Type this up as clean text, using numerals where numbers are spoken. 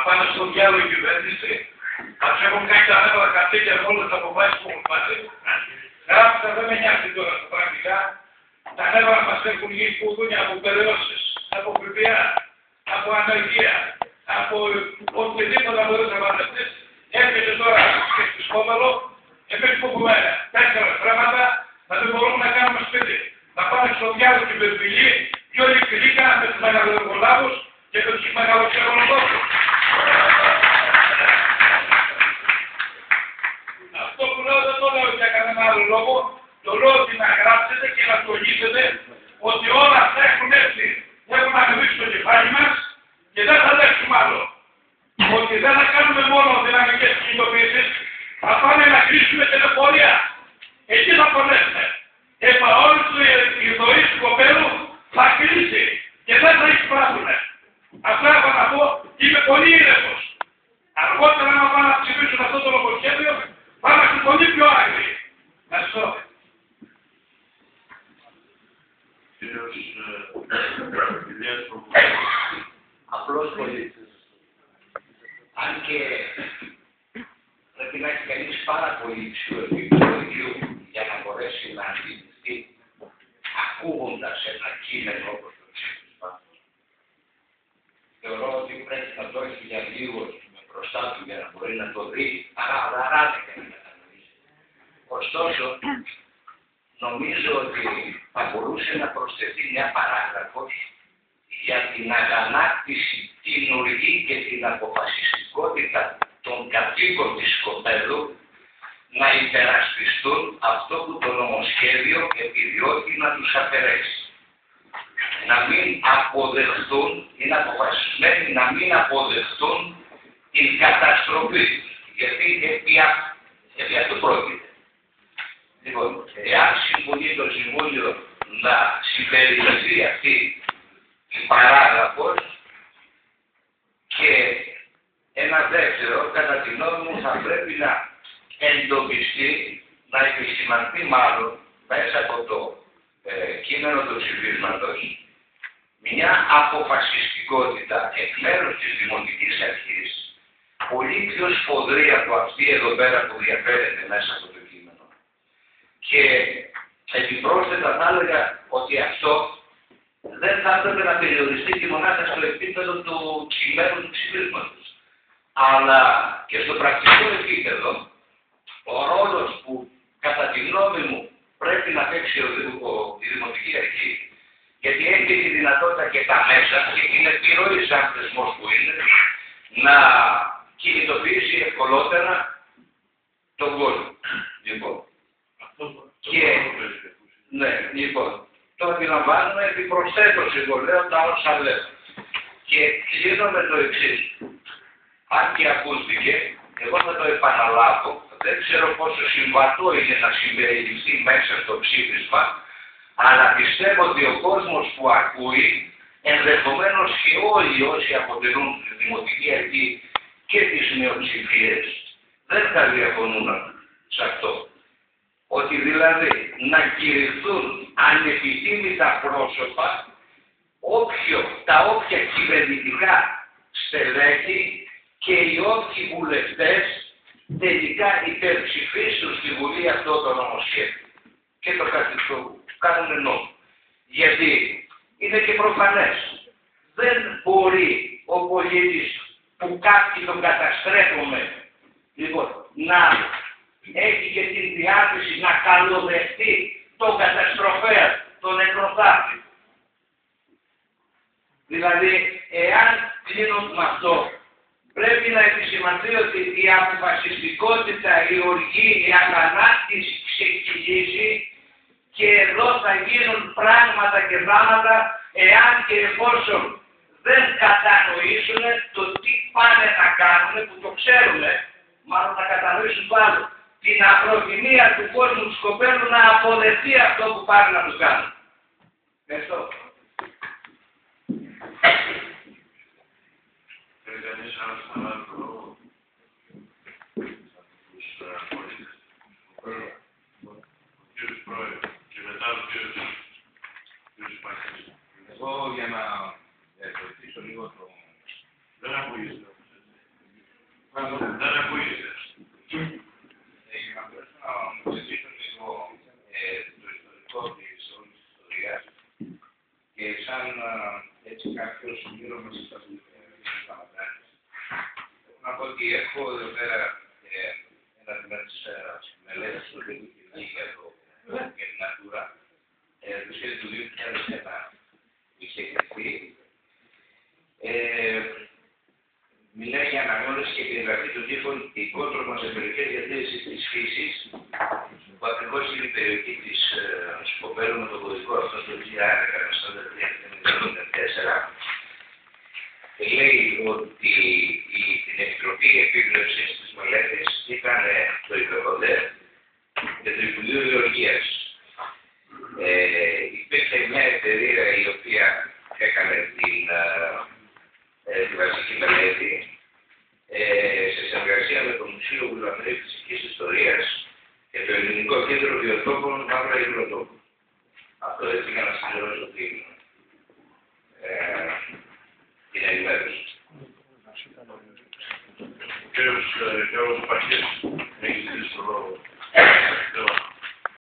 πάνε στο διάλογο η κυβέρνηση, θα τους έχουν κάνει τα νεύρα χαρτί από όλες τις αποφάσεις που έχουν πάρει. Γράφτα δεν με νοιάζει τώρα πρακτικά. Τα νεύρα μας έχουν γίνει κουδούνια από περιώσεις, από ΦΠΑ, από ανεργία, από οτιδήποτε μπορείς να φανταστείς. Έρχεται τώρα και στη Σκόπελο, εμείς που έχουμε 4 πράγματα, να δεν μπορούμε να κάνουμε σπίτι. Να πάνε στο διάλογο την Περπηλή και όλη η Φιλίκα με τους μεγαλοεργολάβους και με τους μεγαλοξενοδόχους. Αυτό που λέω δεν το λέω για κανένα άλλο λόγο, το λέω ότι να γράψετε και να τονίσετε ότι όλα αυτά έχουν έρθει, έχουν ανεβεί στο κεφάλι μας και δεν θα δέξουμε άλλο. Ότι δεν θα κάνουμε μόνο δυναμικές κινητοποιήσεις, θα πάμε να κλείσουμε τηλεφορία. Εκεί θα πονέσουμε. Επαόλου η ζωή του κοπέλου θα κλείσει και δεν θα εισπράττουνε. Αυτά έχω να πω, είμαι πολύ ήρεμος. Αργότερα να πάνε να ψηφίσουν αυτό το νομοσχέδιο, πάμε να πολύ πιο άγριοι. Ευχαριστώ. Κύριος απλώς πολίτης. Αν και πρέπει να έχει κανείς πάρα πολύ υψηλό επίπεδο υγείου για να μπορέσει να αντιληφθεί ακούγοντας ένα κείμενο όπως το ψήφισμα. Θεωρώ ότι πρέπει να το έχει για λίγο μπροστά του για να μπορεί να το δει παραδαράτε και να κατανοήσει. Ωστόσο, νομίζω ότι θα μπορούσε να προσθεθεί μια παράγραφος για την αγανάκτηση, την οργή και την αποφασιστικότητα των κατοίκων της Σκοπέλου να υπερασπιστούν αυτό που το νομοσχέδιο επιδιώκει να τους αφαιρέσει. Να μην αποδεχτούν, είναι αποφασισμένοι να μην αποδεχτούν την καταστροφή. Γιατί επί αυτού πρόκειται. Λοιπόν, εάν συμφωνεί το Συμβούλιο να συμπεριληφθεί αυτή η παράγραφος και ένα δεύτερο, κατά τη γνώμη μου, θα πρέπει να εντοπιστεί, να επισημανθεί μάλλον μέσα από το κείμενο του ψηφίσματος μια αποφασιστικότητα εκ μέρους της Δημοτικής Αρχής πολύ πιο σφοδρή από αυτή εδώ πέρα που διαφέρεται μέσα από το κείμενο. Και επιπρόσθετα θα έλεγα ότι αυτό δεν θα έπρεπε να περιοριστεί και μονάχα στο επίπεδο του κειμένου του ψηφίσματος. Αλλά και στο πρακτικό επίπεδο, ο ρόλος που κατά τη γνώμη μου πρέπει να παίξει η Δημοτική Αρχή, γιατί έχει τη δυνατότητα και τα μέσα και είναι επιρροή σαν θεσμός που είναι, να κινητοποιήσει ευκολότερα τον κόσμο. Λοιπόν. Και, ναι, λοιπόν, το αντιλαμβάνουμε επιπροσθέτω συμβολέω τα όσα λέω. Και κλείνω με το εξής. Αν και ακούστηκε, εγώ θα το επαναλάβω, δεν ξέρω πόσο συμβατό είναι να συμπεριληφθεί μέσα στο ψήφισμα, αλλά πιστεύω ότι ο κόσμος που ακούει, ενδεχομένως και όλοι όσοι αποτελούν τη Δημοτική Αρχή και τις μειοψηφίες, δεν θα διαφωνούν σε αυτό. Ότι δηλαδή να κηρυχθούν ανεπιθύμητα πρόσωπα τα όποια κυβερνητικά στελέχη και οι όποιοι βουλευτές τελικά υπερψηφίσουν στη Βουλή αυτό το νομοσχέδιο. Και το κάνουν νόμο. Γιατί είναι και προφανές. Δεν μπορεί ο πολίτης που κάποιοι τον καταστρέφουμε, λοιπόν, να έχει και την διάθεση να καλοδεχτεί τον καταστροφέα, τον νεκροθάτη. Δηλαδή, εάν κλείνω με αυτό, πρέπει να επισημανθεί ότι η αποφασιστικότητα, η οργή, η αγανάκτηση ξεκινήσει και εδώ θα γίνουν πράγματα και πράγματα εάν και εφόσον δεν κατανοήσουν το τι πάνε να κάνουν, που το ξέρουν, μάλλον να κατανοήσουν πάλι, την απροθυμία του κόσμου του Σκοπέλου να αποδεχτεί αυτό που πάνε να τους κάνουν. Ευχαριστώ. Κανείς άλλος θα λάβει το λόγο τους πολίτες. Ο κύριος Πρόεδρε και μετά ο κύριος Πάκης. Εγώ για να βοηθήσω λίγο το... Δεν ακούγεται. Δεν ακούγεται. Για να μπορέσω να μου ζητήσω λίγο το ιστορικό της όλης της ιστορίας και σαν έτσι κάποιος γύρω μας στα Σταματάνης. Έχω να πω ότι έχω εδώ πέρα ένα τμήμα της μελέτης του Λίγου Κυριακή για την Natura, το σχέδιο του 2001 που είχε εκριθεί. Μιλάει για αναγνώριση και περιγραφή των τύπων οικότρομων σε περιοχές διατήρησης της φύσης, που ακριβώς είναι η περιοχή της Σκοπέλου με το κωδικό αυτό στο GR 143-1994. Λέει ότι την Επιτροπή Επίβλεψης της μελέτης ήταν το ΙΠΕΠΟΔΕ και το Υπουργείο Γεωργίας. Υπήρχε μια εταιρεία η οποία έκανε τη βασική μελέτη σε συνεργασία με το Μουσείο Βουλγαρίου Φυσικής Ιστορίας και το Ελληνικό Κέντρο Βιοτόπων Μαύρα Υγροτόπων. Αυτό έτσι για να συμπληρώσω την ενημέρωση. Ο κύριος Γιώργος Παχής έχει ζητήσει το λόγο.